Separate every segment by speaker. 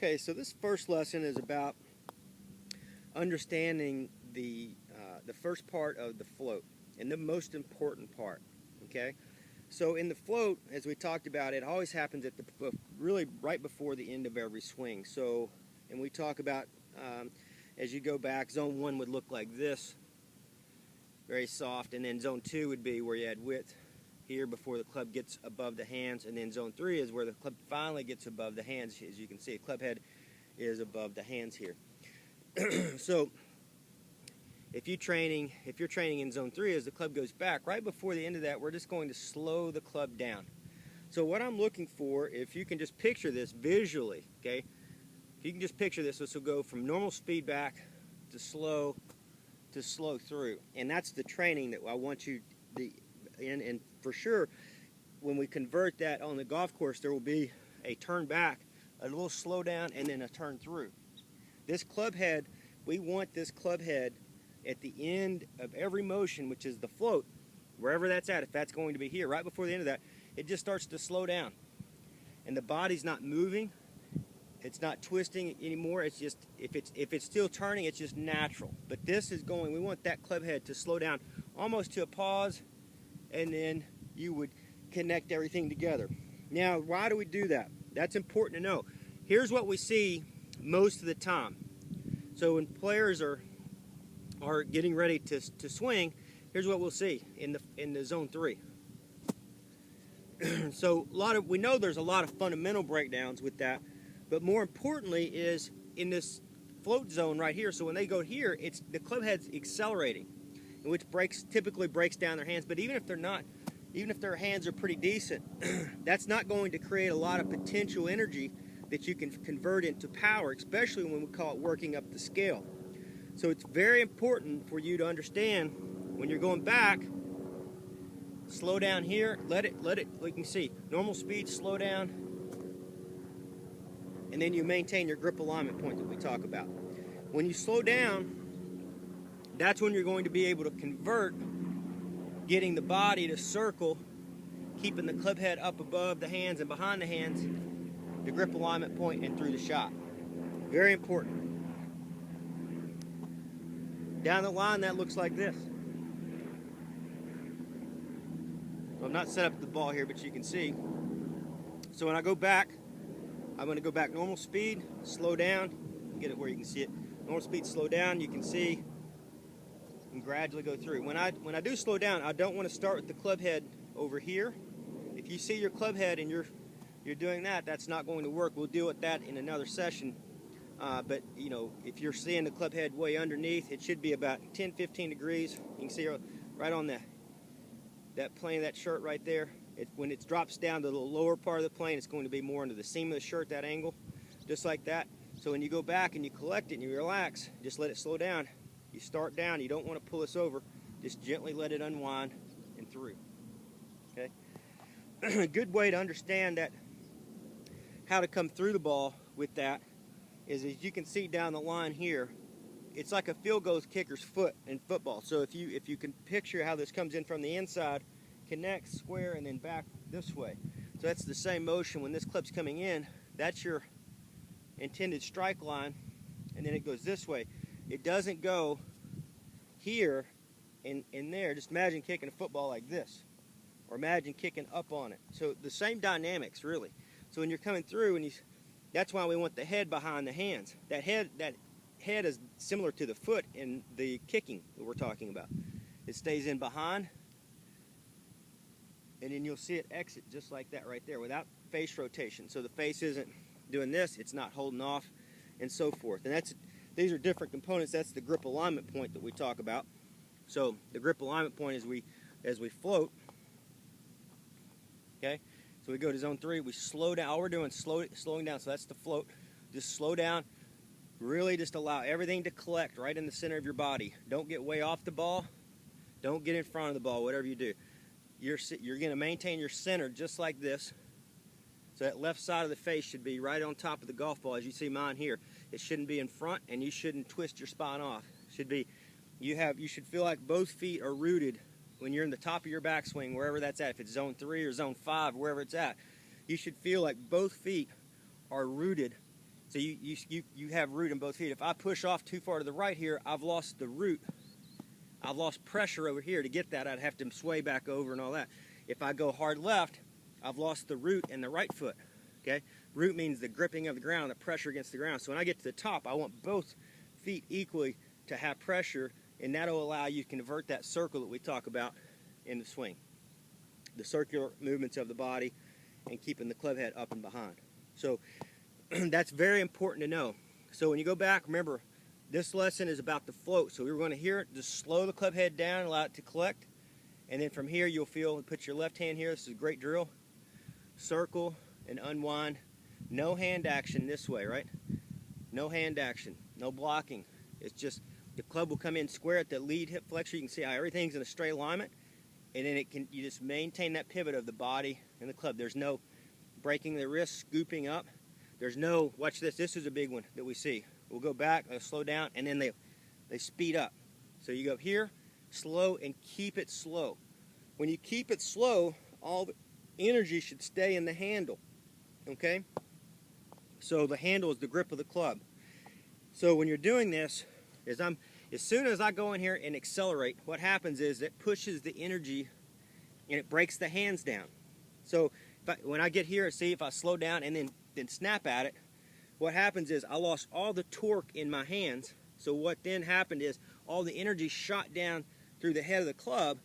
Speaker 1: Okay, so this first lesson is about understanding the first part of the float and the most important part. Okay, so in the float, as we talked about, it always happens at the really right before the end of every swing. So, and we talk about as you go back, zone 1 would look like this, very soft, and then zone 2 would be where you had width here before the club gets above the hands, and then zone 3 is where the club finally gets above the hands. As you can see, the club head is above the hands here. So if you're training in zone 3, as the club goes back, right before the end of that, we're just going to slow the club down. So what I'm looking for, if you can just picture this visually, okay, if you can just picture this will go from normal speed back to slow through, and that's the training that I want you to. And for sure, when we convert that on the golf course, there will be a turn back, a little slow down, and then a turn through. This club head, we want this club head at the end of every motion, which is the float, wherever that's at. If that's going to be here, right before the end of that, it just starts to slow down. And the body's not moving, it's not twisting anymore. It's just, if it's still turning, it's just natural. But this is going, we want that club head to slow down almost to a pause, and then you would connect everything together. Now, why do we do that? That's important to know. Here's what we see most of the time. So when players are getting ready to swing, here's what we'll see in the zone 3. So we know there's a lot of fundamental breakdowns with that, but more importantly is in this float zone right here. So when they go here, it's the club head's accelerating, which typically breaks down their hands. But even if their hands are pretty decent, that's not going to create a lot of potential energy that you can convert into power, especially when we call it working up the scale. So it's very important for you to understand when you're going back, slow down here, let it, you can see, normal speed, slow down, and then you maintain your grip alignment point that we talk about. When you slow down, that's when you're going to be able to convert, getting the body to circle, keeping the club head up above the hands and behind the hands, the grip alignment point, and through the shot. Very important. Down the line, that looks like this. I'm not set up the ball here, but you can see. So when I go back, I'm going to go back normal speed, slow down, get it where you can see it. Normal speed, slow down, you can see, and gradually go through. When I do slow down, I don't want to start with the club head over here. If you see your club head and you're doing that, that's not going to work. We'll deal with that in another session. But you know, if you're seeing the club head way underneath, it should be about 10-15 degrees. You can see right on that plane, that shirt right there. When it drops down to the lower part of the plane, it's going to be more into the seam of the shirt, that angle, just like that. So when you go back and you collect it and you relax, just let it slow down. You start down, you don't want to pull this over, just gently let it unwind and through. Okay? A good way to understand that, how to come through the ball with that, is as you can see down the line here, it's like a field goal kicker's foot in football. So if you can picture how this comes in from the inside, connects, square, and then back this way. So that's the same motion when this clip's coming in. That's your intended strike line, and then it goes this way. It doesn't go here and there. Just imagine kicking a football like this, or imagine kicking up on it. So the same dynamics, really. So when you're coming through, that's why we want the head behind the hands. That head is similar to the foot in the kicking that we're talking about. It stays in behind, and then you'll see it exit just like that right there without face rotation. So the face isn't doing this, it's not holding off, and so forth. And these are different components. That's the grip alignment point that we talk about. So the grip alignment point is as we float. Okay, so we go to zone 3, we slow down. All we're doing is slowing down. So that's the float. Just slow down. Really just allow everything to collect right in the center of your body. Don't get way off the ball. Don't get in front of the ball, whatever you do. You're going to maintain your center just like this. So that left side of the face should be right on top of the golf ball, as you see mine here. It shouldn't be in front, and you shouldn't twist your spine off. You should feel like both feet are rooted when you're in the top of your backswing, wherever that's at. If it's zone 3 or zone 5, wherever it's at, you should feel like both feet are rooted So you have root in both feet. If I push off too far to the right here, I've lost the root. I've lost pressure over here. To get that, I'd have to sway back over and all that. If I go hard left, I've lost the root in the right foot. Okay? Root means the gripping of the ground, the pressure against the ground. So when I get to the top, I want both feet equally to have pressure, and that'll allow you to convert that circle that we talk about in the swing. The circular movements of the body and keeping the club head up and behind. So that's very important to know. So when you go back, remember, this lesson is about the float. So we're going to hear it, just slow the club head down, allow it to collect. And then from here, you'll feel, put your left hand here. This is a great drill. Circle and unwind. No hand action this way, right? No hand action, no blocking. It's just the club will come in square at the lead hip flexor. You can see how everything's in a straight alignment. And then you just maintain that pivot of the body and the club. There's no breaking the wrist, scooping up. There's no, watch this, this is a big one that we see. We'll go back, slow down, and then they speed up. So you go here, slow, and keep it slow. When you keep it slow, all the energy should stay in the handle, okay? So the handle is the grip of the club. So when you're doing this, as soon as I go in here and accelerate, what happens is it pushes the energy and it breaks the hands down. So when I get here, see if I slow down and then snap at it, what happens is I lost all the torque in my hands. So what then happened is all the energy shot down through the head of the club,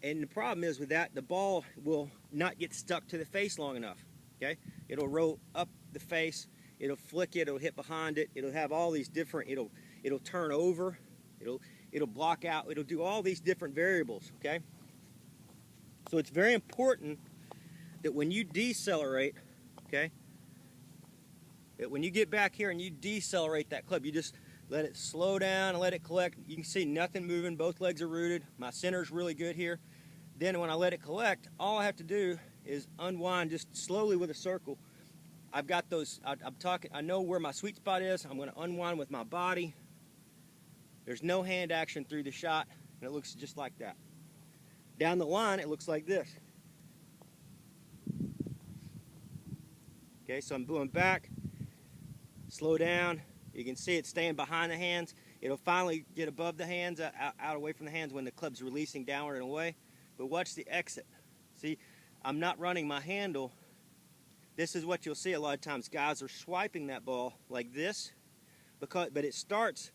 Speaker 1: and the problem is with that, the ball will not get stuck to the face long enough. Okay? It'll roll up the face, it'll flick it, it'll hit behind it, it'll have all these different, it'll turn over, it'll block out, it'll do all these different variables, okay? So it's very important that when you decelerate, okay, that when you get back here and you decelerate that club, you just let it slow down and let it collect. You can see nothing moving, both legs are rooted. My center's really good here. Then when I let it collect, all I have to do is unwind just slowly with a circle. I've got those, I know where my sweet spot is. I'm going to unwind with my body. There's no hand action through the shot, and it looks just like that. Down the line, it looks like this. Okay, so I'm going back, slow down. You can see it staying behind the hands. It'll finally get above the hands, out away from the hands when the club's releasing downward and away. But watch the exit. See, I'm not running my handle. This is what you'll see a lot of times. Guys are swiping that ball like this, but it starts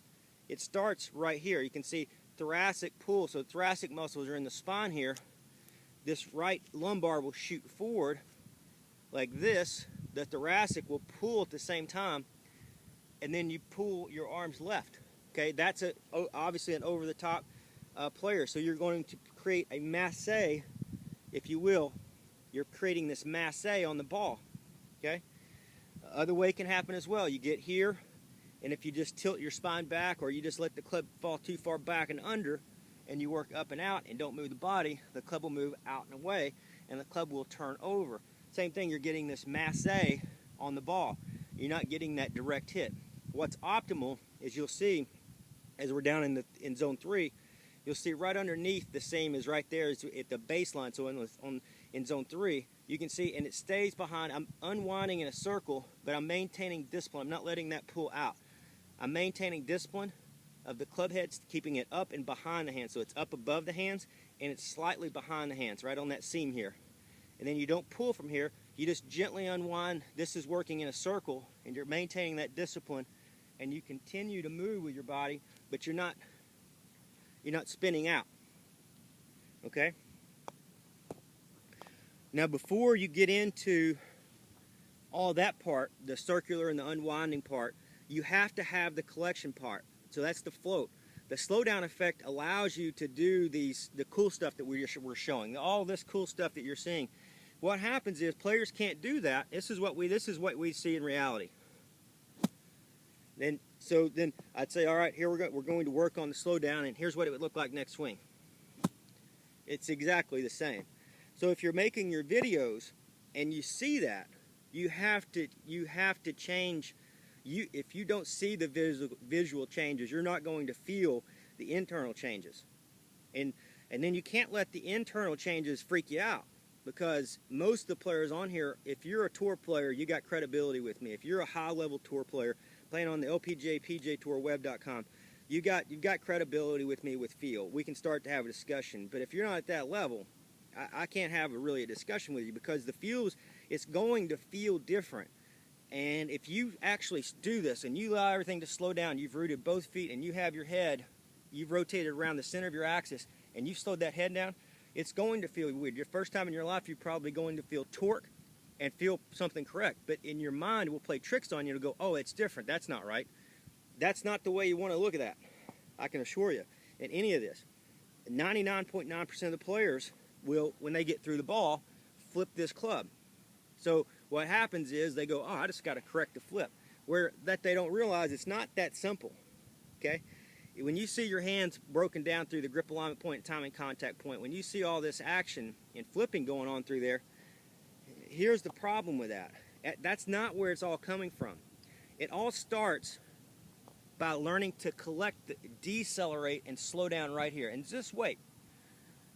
Speaker 1: right here. You can see thoracic pull. So thoracic muscles are in the spine here. This right lumbar will shoot forward like this. The thoracic will pull at the same time, and then you pull your arms left. Okay, that's obviously an over-the-top player. So you're going to create a masse, if you will. You're creating this masse on the ball. Okay. Other way can happen as well. You get here, and if you just tilt your spine back, or you just let the club fall too far back and under, and you work up and out and don't move the body, the club will move out and away, and the club will turn over. Same thing, you're getting this masse on the ball. You're not getting that direct hit. What's optimal is you'll see, as we're down in zone 3, you'll see right underneath the same as right there is at the baseline. So in zone 3, you can see, and it stays behind. I'm unwinding in a circle, but I'm maintaining discipline. I'm not letting that pull out. I'm maintaining discipline of the club heads, keeping it up and behind the hands. So it's up above the hands, and it's slightly behind the hands, right on that seam here. And then you don't pull from here. You just gently unwind. This is working in a circle, and you're maintaining that discipline, and you continue to move with your body, but you're not spinning out. Okay? Now, before you get into all that part, the circular and the unwinding part, you have to have the collection part. So that's the float. The slowdown effect allows you to do the cool stuff that we're showing. All this cool stuff that you're seeing. What happens is players can't do that. This is what we see in reality. Then I'd say, all right, here we're going to work on the slowdown, and here's what it would look like next swing. It's exactly the same. So if you're making your videos and you see that, you have to change. If you don't see the visual changes, you're not going to feel the internal changes, and then you can't let the internal changes freak you out. because most of the players on here, if you're a tour player, you got credibility with me. If you're a high-level tour player playing on the LPGA, PGA Tour, web.com, you've got credibility with me with feel. We can start to have a discussion. But if you're not at that level, I can't have really a discussion with you, because the feels, it's going to feel different. And if you actually do this and you allow everything to slow down, you've rooted both feet and you have your head, you've rotated around the center of your axis, and you've slowed that head down, it's going to feel weird. Your first time in your life, you're probably going to feel torque and feel something correct. But in your mind, it will play tricks on you to go, oh, it's different. That's not right. That's not the way you want to look at that. I can assure you, in any of this. 99.9% of the players will, when they get through the ball, flip this club. So what happens is they go, oh, I just got to correct the flip. Where that they don't realize it's not that simple, okay? When you see your hands broken down through the grip alignment point, timing contact point, when you see all this action and flipping going on through there, here's the problem with that. That's not where it's all coming from. It all starts by learning to decelerate and slow down right here. And just wait.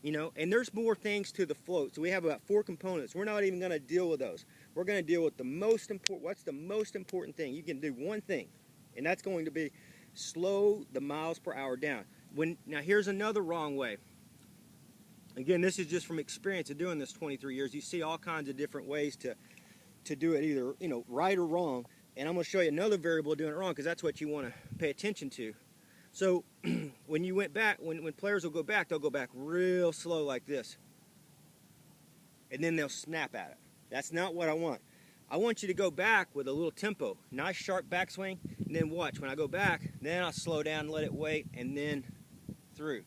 Speaker 1: You know, and there's more things to the float. So we have about 4 components. We're not even going to deal with those. We're going to deal with the most important. What's the most important thing? You can do one thing, and that's going to be slow the miles per hour down. Now here's another wrong way. Again, this is just from experience of doing this 23 years. You see all kinds of different ways to do it, either right or wrong. And I'm going to show you another variable of doing it wrong, because that's what you want to pay attention to. So when you went back, when players will go back, they'll go back real slow like this. And then they'll snap at it. That's not what I want. I want you to go back with a little tempo. Nice sharp backswing, and then watch. When I go back, then I'll slow down, let it wait, and then through.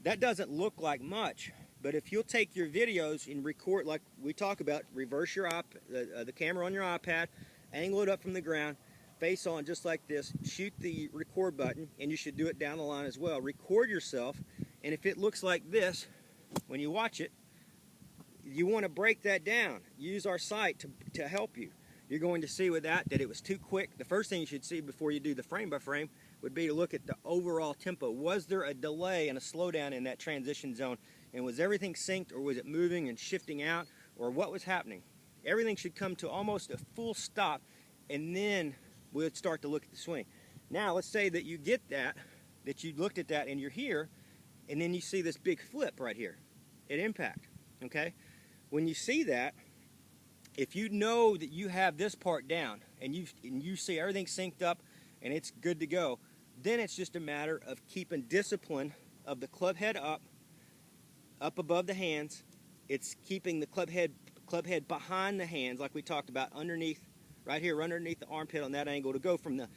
Speaker 1: That doesn't look like much, but if you'll take your videos and record, like we talk about, reverse your the camera on your iPad, angle it up from the ground, face on just like this, shoot the record button, and you should do it down the line as well. Record yourself, and if it looks like this, when you watch it, you want to break that down. Use our site to help you. You're going to see with that it was too quick. The first thing you should see before you do the frame by frame would be to look at the overall tempo. Was there a delay and a slowdown in that transition zone? And was everything synced, or was it moving and shifting out, or what was happening? Everything should come to almost a full stop, and then we'll start to look at the swing. Now, let's say that you get that you looked at that and you're here, and then you see this big flip right here at impact, okay? When you see that, if you know that you have this part down and you see everything synced up and it's good to go, then it's just a matter of keeping discipline of the club head up above the hands. It's keeping the club head behind the hands, like we talked about, underneath, right here, underneath the armpit on that angle, to go from the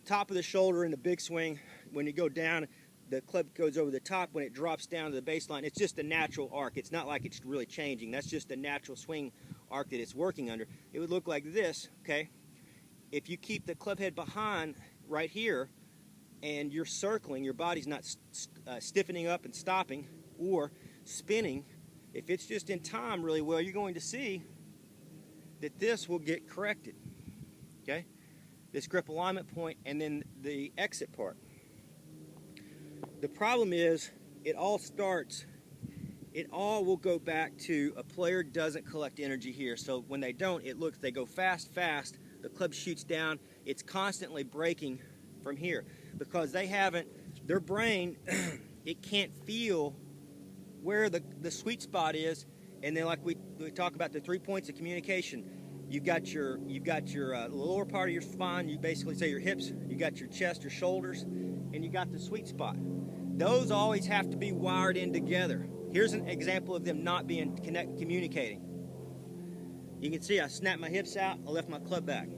Speaker 1: top of the shoulder in the big swing. When you go down, the club goes over the top. When it drops down to the baseline, it's just a natural arc. It's not like it's really changing. That's just a natural swing arc that it's working under. It would look like this, okay? If you keep the club head behind right here and you're circling, your body's not stiffening up and stopping or spinning, if it's just in time really well, you're going to see that this will get corrected, okay? This grip alignment point and then the exit part. The problem is it all will go back to a player doesn't collect energy here. So when they don't, they go fast, the club shoots down, it's constantly breaking from here because their brain, it can't feel where the sweet spot is. And then like we talk about the 3 points of communication, you've got your lower part of your spine, you basically say your hips, you got your chest, your shoulders, and you got the sweet spot. Those always have to be wired in together. Here's an example of them not being communicating. You can see I snapped my hips out, I left my club back.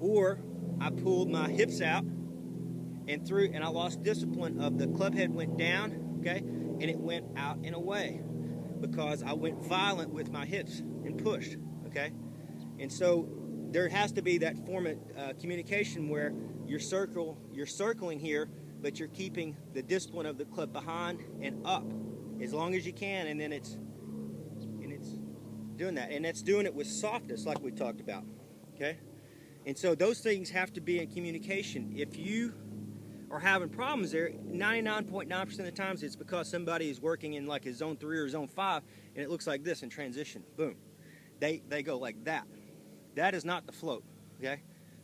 Speaker 1: Or I pulled my hips out and I lost discipline of the club head went down, okay, and it went out and away because I went violent with my hips and pushed, okay? And so there has to be that form of communication where you're circling here, but you're keeping the discipline of the club behind and up as long as you can, and then it's doing that, and it's doing it with softness like we talked about, okay? And so those things have to be in communication. If you are having problems there, 99.9% of the times it's because somebody is working in like a zone 3 or zone 5, and it looks like this in transition. Boom. They go like that. That is not the float, okay?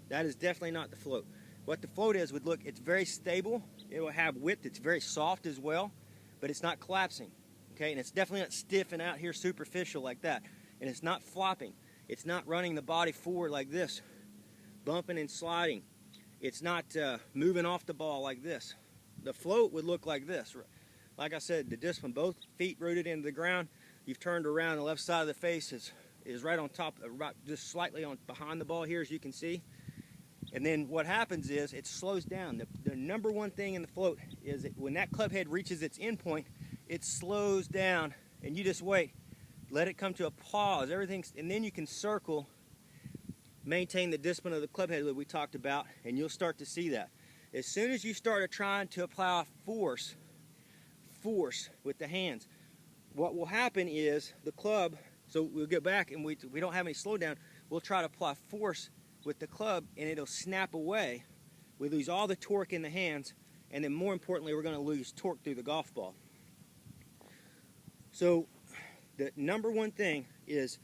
Speaker 1: That is definitely not the float. What the float is would look, it's very stable. It will have width. It's very soft as well, but it's not collapsing, okay? And it's definitely not stiff and out here superficial like that. And it's not flopping. It's not running the body forward like this, bumping and sliding. It's not moving off the ball like this. The float would look like this. Like I said, the discipline, both feet rooted into the ground. You've turned around. The left side of the face is right on top, right, just slightly on behind the ball here, as you can see. And then what happens is it slows down. The number one thing in the float is that when that club head reaches its end point, it slows down, and you just wait. Let it come to a pause. Everything's, and then you can circle, maintain the discipline of the club head that we talked about, and you'll start to see that. As soon as you start trying to apply force with the hands, what will happen is the club, so we'll get back and we don't have any slowdown, we'll try to apply force with the club and it'll snap away. We lose all the torque in the hands, and then more importantly, we're going to lose torque through the golf ball. So the number one thing is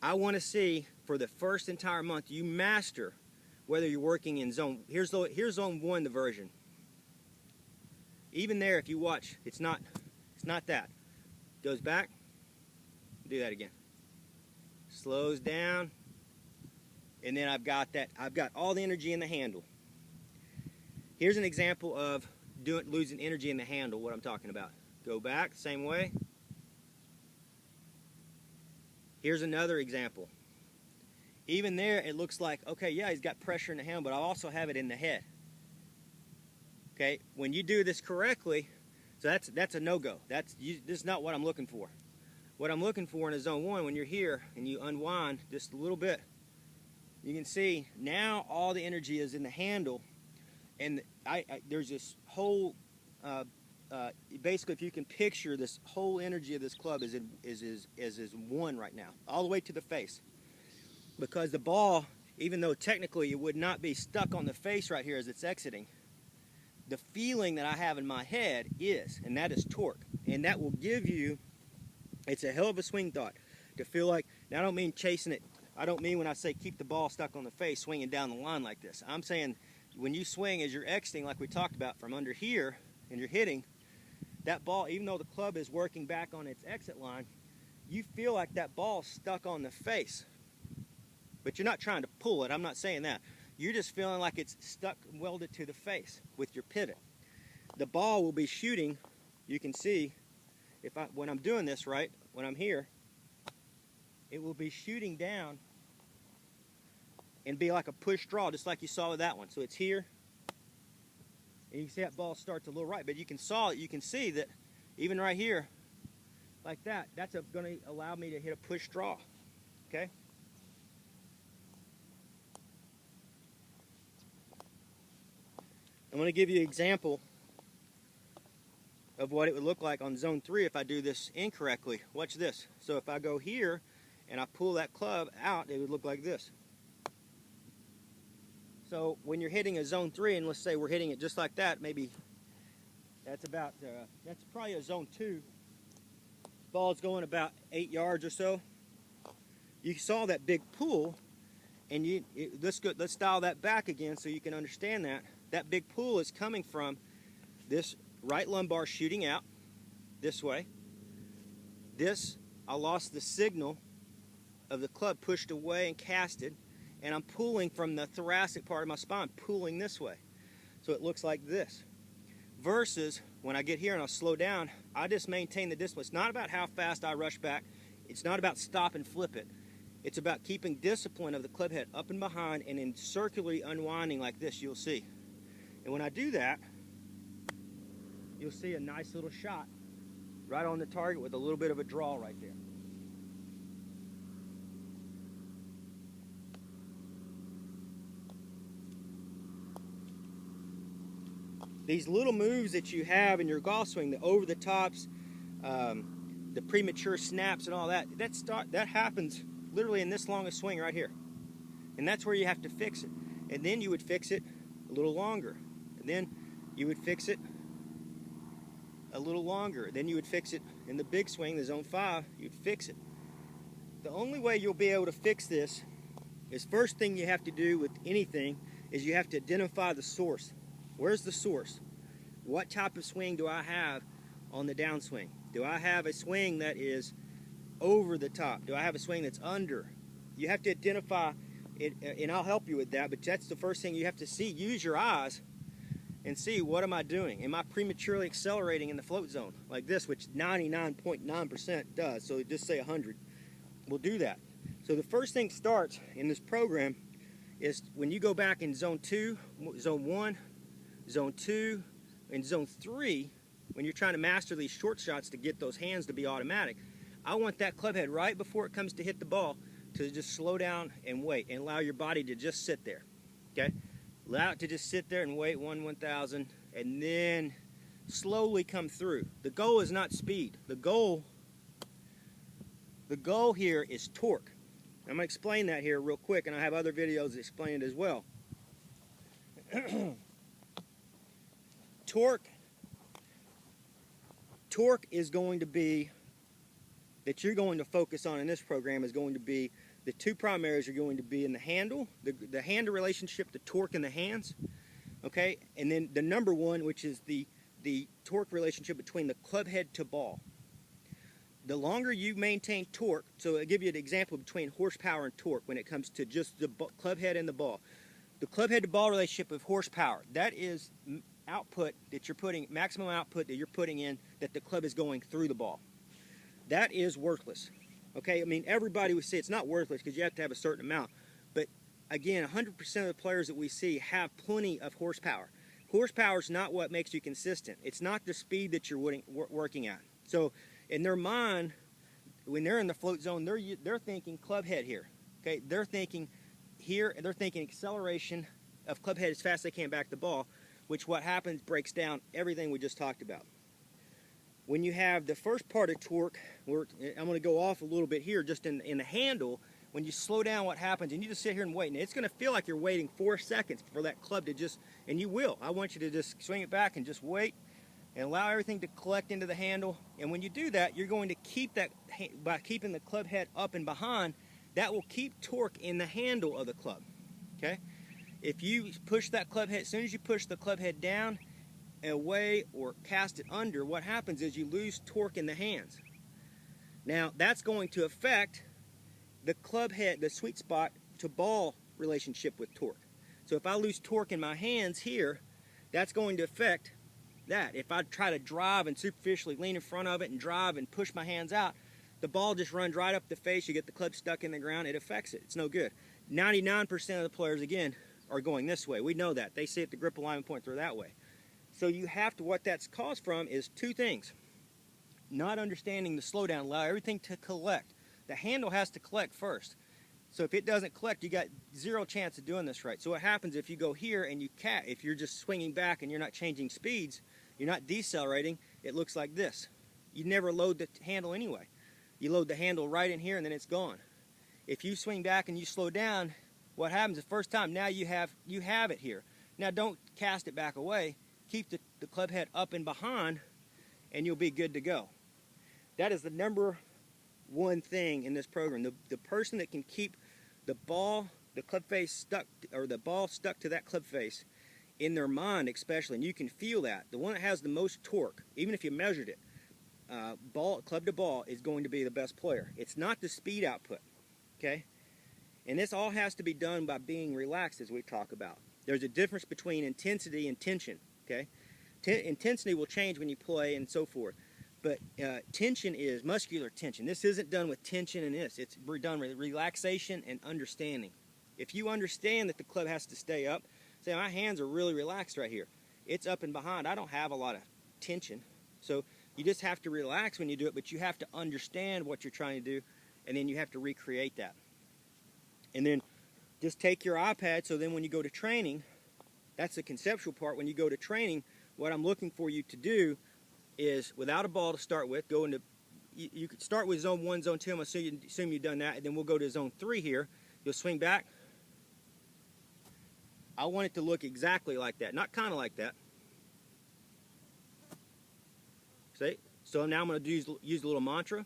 Speaker 1: I want to see for the first entire month you master whether you're working in zone. Here's zone 1, the version. Even there, if you watch, it's not that. Goes back. Do that again. Slows down. And then I've got all the energy in the handle. Here's an example of losing energy in the handle, what I'm talking about. Go back, same way. Here's another example. Even there, it looks like, okay, yeah, he's got pressure in the handle, but I also have it in the head. Okay, when you do this correctly, so that's a no-go. This is not what I'm looking for. What I'm looking for in a zone 1, when you're here and you unwind just a little bit, you can see now all the energy is in the handle, and there's this whole, basically if you can picture this whole energy of this club is one right now, all the way to the face. Because the ball, even though technically it would not be stuck on the face right here as it's exiting, the feeling that I have in my head is, and that is torque. And that will give you, it's a hell of a swing thought to feel like, now I don't mean chasing it. I don't mean when I say keep the ball stuck on the face, swinging down the line like this. I'm saying when you swing as you're exiting, like we talked about, from under here, and you're hitting, that ball, even though the club is working back on its exit line, you feel like that ball's stuck on the face. But you're not trying to pull it. I'm not saying that. You're just feeling like it's stuck, welded to the face with your pivot. The ball will be shooting. You can see, when I'm doing this right, when I'm here, it will be shooting down and be like a push draw, just like you saw with that one. So it's here, and you can see that ball starts a little right, but you can see that even right here, like that, that's going to allow me to hit a push draw. Okay. I'm going to give you an example of what it would look like on zone 3 if I do this incorrectly. Watch this. So if I go here and I pull that club out, it would look like this. So when you're hitting a zone 3, and let's say we're hitting it just like that, maybe that's probably a zone 2. Ball's going about 8 yards or so. You saw that big pull, and let's dial that back again so you can understand that. That big pull is coming from this right lumbar shooting out this way. I lost the signal of the club pushed away and casted, and I'm pulling from the thoracic part of my spine, pulling this way. So it looks like this. Versus when I get here and I'll slow down, I just maintain the discipline. It's not about how fast I rush back. It's not about stop and flip it. It's about keeping discipline of the club head up and behind and then circularly unwinding like this, you'll see. And when I do that, you'll see a nice little shot right on the target with a little bit of a draw right there. These little moves that you have in your golf swing, the over the tops, the premature snaps and all that, that happens literally in this long a swing right here. And that's where you have to fix it. And then you would fix it a little longer. And then you would fix it a little longer. Then you would fix it in the big swing, the zone 5, you'd fix it. The only way you'll be able to fix this is, first thing you have to do with anything is you have to identify the source. Where's the source? What type of swing do I have on the downswing? Do I have a swing that is over the top? Do I have a swing that's under? You have to identify it, and I'll help you with that, but that's the first thing you have to see. Use your eyes and see, what am I doing? Am I prematurely accelerating in the float zone like this, which 99.9% does, so just say 100. We'll do that. So the first thing starts in this program is when you go back in zone 2, zone 1, zone 2, and zone 3, when you're trying to master these short shots to get those hands to be automatic, I want that club head right before it comes to hit the ball to just slow down and wait and allow your body to just sit there, okay? Allow it to just sit there and wait 1/1000 and then slowly come through. The goal is not speed. The goal here is torque. I'm going to explain that here real quick, and I have other videos that explain it as well. Torque is going to be, that you're going to focus on in this program, is going to be, the two primaries are going to be in the handle, the hand to relationship, the torque in the hands, okay? And then the number one, which is the torque relationship between the club head to ball. The longer you maintain torque, so I'll give you an example between horsepower and torque when it comes to just the club head and the ball. The club head to ball relationship of horsepower, that is output that you're putting, maximum output that you're putting in, that the club is going through the ball. That is worthless. Okay, I mean, everybody would say it's not worthless because you have to have a certain amount. But again, 100% of the players that we see have plenty of horsepower. Horsepower is not what makes you consistent. It's not the speed that you're working at. So in their mind, when they're in the float zone, they're thinking club head here. Okay, they're thinking here, they're thinking acceleration of club head as fast as they can back the ball, which what happens breaks down everything we just talked about. When you have the first part of torque, I'm going to go off a little bit here, just in the handle. When you slow down, what happens, and you just sit here and wait, and it's going to feel like you're waiting 4 seconds for that club to just, and you will. I want you to just swing it back and just wait and allow everything to collect into the handle. And when you do that, you're going to keep that, by keeping the club head up and behind, that will keep torque in the handle of the club, okay? If you push that club head, as soon as you push the club head down, away, or cast it under, what happens is you lose torque in the hands. Now, that's going to affect the club head, the sweet spot to ball relationship with torque. So if I lose torque in my hands here, that's going to affect that. If I try to drive and superficially lean in front of it and drive and push my hands out, the ball just runs right up the face, you get the club stuck in the ground, it affects it. It's no good. 99% of the players, again, are going this way. We know that. They see it, the grip alignment point through that way. So you have to, what that's caused from is two things. Not understanding the slowdown, allow everything to collect. The handle has to collect first. So if it doesn't collect, you got zero chance of doing this right. So what happens if you go here and if you're just swinging back and you're not changing speeds, you're not decelerating, it looks like this. You never load the handle anyway. You load the handle right in here and then it's gone. If you swing back and you slow down, what happens the first time, now you have it here. Now don't cast it back away. Keep the club head up and behind, and you'll be good to go. That is the number one thing in this program. The person that can keep the ball, the club face stuck, or the ball stuck to that club face in their mind especially, and you can feel that. The one that has the most torque, even if you measured it, club to ball, is going to be the best player. It's not the speed output, okay? And this all has to be done by being relaxed, as we talk about. There's a difference between intensity and tension. Okay, intensity will change when you play and so forth, but tension is muscular tension. This isn't done with tension and this. It's done with relaxation and understanding. If you understand that the club has to stay up, say my hands are really relaxed right here. It's up and behind. I don't have a lot of tension. So you just have to relax when you do it, but you have to understand what you're trying to do, and then you have to recreate that. And then just take your iPad, so then when you go to training, that's the conceptual part. When you go to training, what I'm looking for you to do is, without a ball to start with, go into, you could start with zone 1, zone 2, I'm going to assume you've done that, and then we'll go to zone 3 here. You'll swing back. I want it to look exactly like that, not kind of like that. See? So now I'm going to use a little mantra.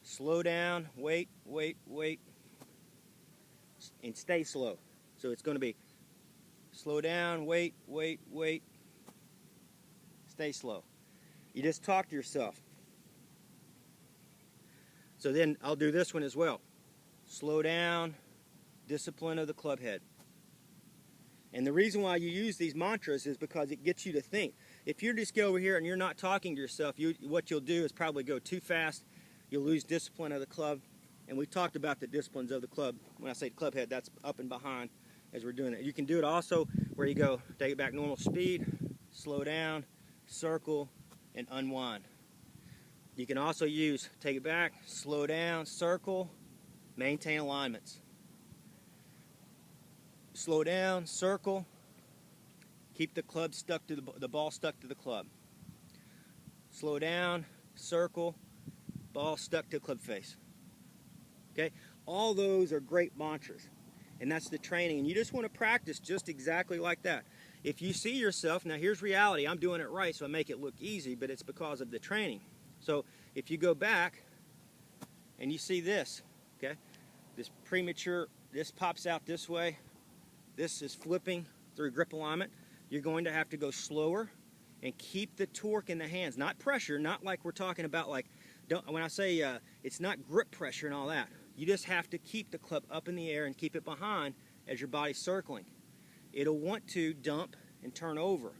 Speaker 1: Slow down, wait, wait, wait, and stay slow. So it's going to be slow down, wait, wait, wait, stay slow. You just talk to yourself. So then I'll do this one as well. Slow down, discipline of the club head. And the reason why you use these mantras is because it gets you to think. If you just go over here and you're not talking to yourself, what you'll do is probably go too fast. You'll lose discipline of the club. And we talked about the disciplines of the club. When I say club head, that's up and behind as we're doing it. You can do it also where you go, take it back normal speed, slow down, circle, and unwind. You can also use take it back, slow down, circle, maintain alignments. Slow down, circle, keep the club stuck to the ball stuck to the club. Slow down, circle, ball stuck to club face. Okay, all those are great mantras, and that's the training. And you just want to practice just exactly like that. If you see yourself, now here's reality. I'm doing it right, so I make it look easy, but it's because of the training. So if you go back and you see this, okay, this premature, this pops out this way. This is flipping through grip alignment. You're going to have to go slower and keep the torque in the hands, not pressure, not like we're talking about like, when I say it's not grip pressure and all that. You just have to keep the club up in the air and keep it behind as your body's circling. It'll want to dump and turn over.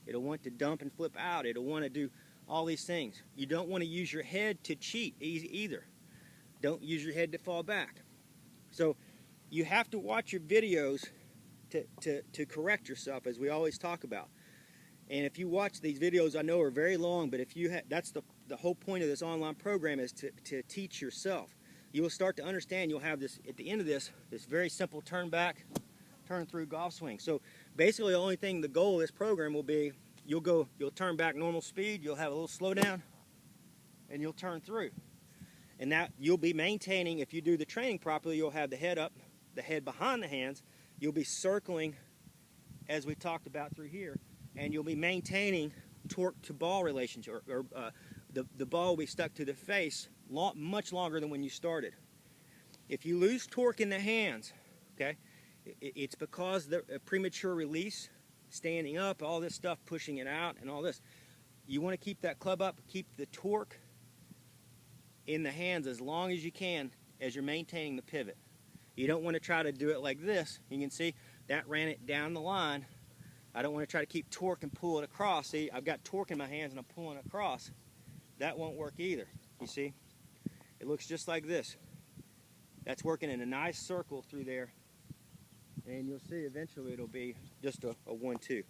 Speaker 1: It'll want to dump and flip out. It'll want to do all these things. You don't want to use your head to cheat either. Don't use your head to fall back. So you have to watch your videos to correct yourself, as we always talk about. And if you watch these videos, I know are very long, but if you that's the whole point of this online program is to teach yourself. You will start to understand. You'll have this at the end of this very simple turn back, turn through golf swing. So basically, the only thing, the goal of this program will be you'll turn back normal speed. You'll have a little slowdown, and you'll turn through. And that you'll be maintaining. If you do the training properly, you'll have the head up, the head behind the hands. You'll be circling, as we talked about through here, and you'll be maintaining torque to ball relationship, or the ball will be stuck to the face much longer than when you started. If you lose torque in the hands, okay, it's because the premature release, standing up, all this stuff, pushing it out, and all this. You want to keep that club up, keep the torque in the hands as long as you can as you're maintaining the pivot. You don't want to try to do it like this. You can see that ran it down the line. I don't want to try to keep torque and pull it across. See, I've got torque in my hands and I'm pulling it across. That won't work either. You see? It looks just like this. That's working in a nice circle through there. And you'll see eventually it'll be just a 1-2.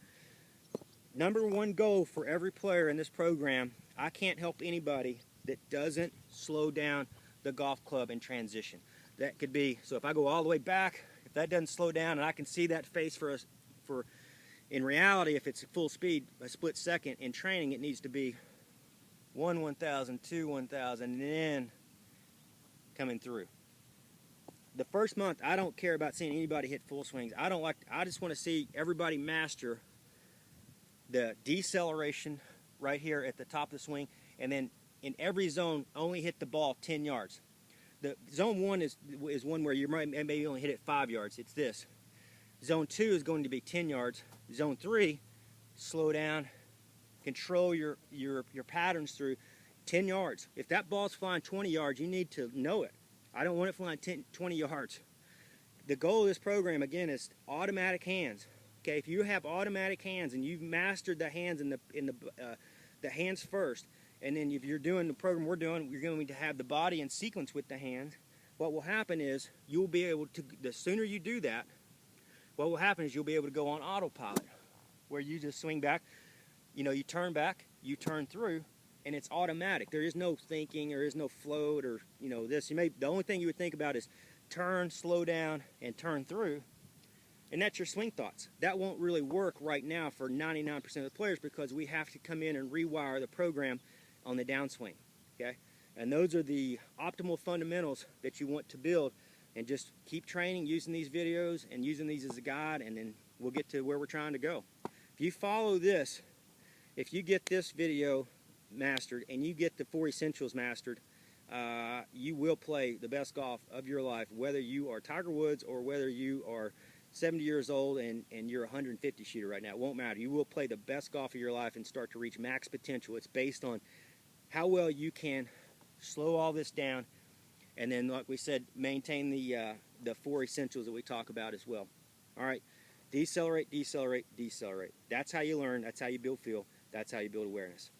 Speaker 1: Number one goal for every player in this program, I can't help anybody that doesn't slow down the golf club in transition. That could be, so if I go all the way back, if that doesn't slow down and I can see that face in reality, if it's full speed, a split second, in training it needs to be 1/1000, 2/1000, and then coming through. The first month, I don't care about seeing anybody hit full swings. I just want to see everybody master the deceleration right here at the top of the swing, and then in every zone, only hit the ball 10 yards. The zone 1 is one where you might maybe only hit it 5 yards. It's this. Zone 2 is going to be 10 yards. Zone 3, slow down, control your patterns through 10 yards. If that ball's flying 20 yards, you need to know it. I don't want it flying 20 yards. The goal of this program, again, is automatic hands. Okay, if you have automatic hands and you've mastered the hands the hands first, and then if you're doing the program we're doing, you're going to have the body in sequence with the hands. What will happen is you'll be able to, the sooner you do that, what will happen is you'll be able to go on autopilot, where you just swing back, you turn back, you turn through, and it's automatic. There is no thinking, there is no float, or this. The only thing you would think about is turn, slow down, and turn through, and that's your swing thoughts. That won't really work right now for 99% of the players because we have to come in and rewire the program on the downswing, okay? And those are the optimal fundamentals that you want to build, and just keep training using these videos and using these as a guide, and then we'll get to where we're trying to go. If you follow this, if you get this video mastered and you get the 4 essentials mastered, you will play the best golf of your life, whether you are Tiger Woods or whether you are 70 years old and you're a 150 shooter right now. It won't matter. You will play the best golf of your life and start to reach max potential. It's based on how well you can slow all this down, and then, like we said, maintain the 4 essentials that we talk about as well. All right, decelerate, decelerate, decelerate. That's how you learn. That's how you build feel. That's how you build awareness.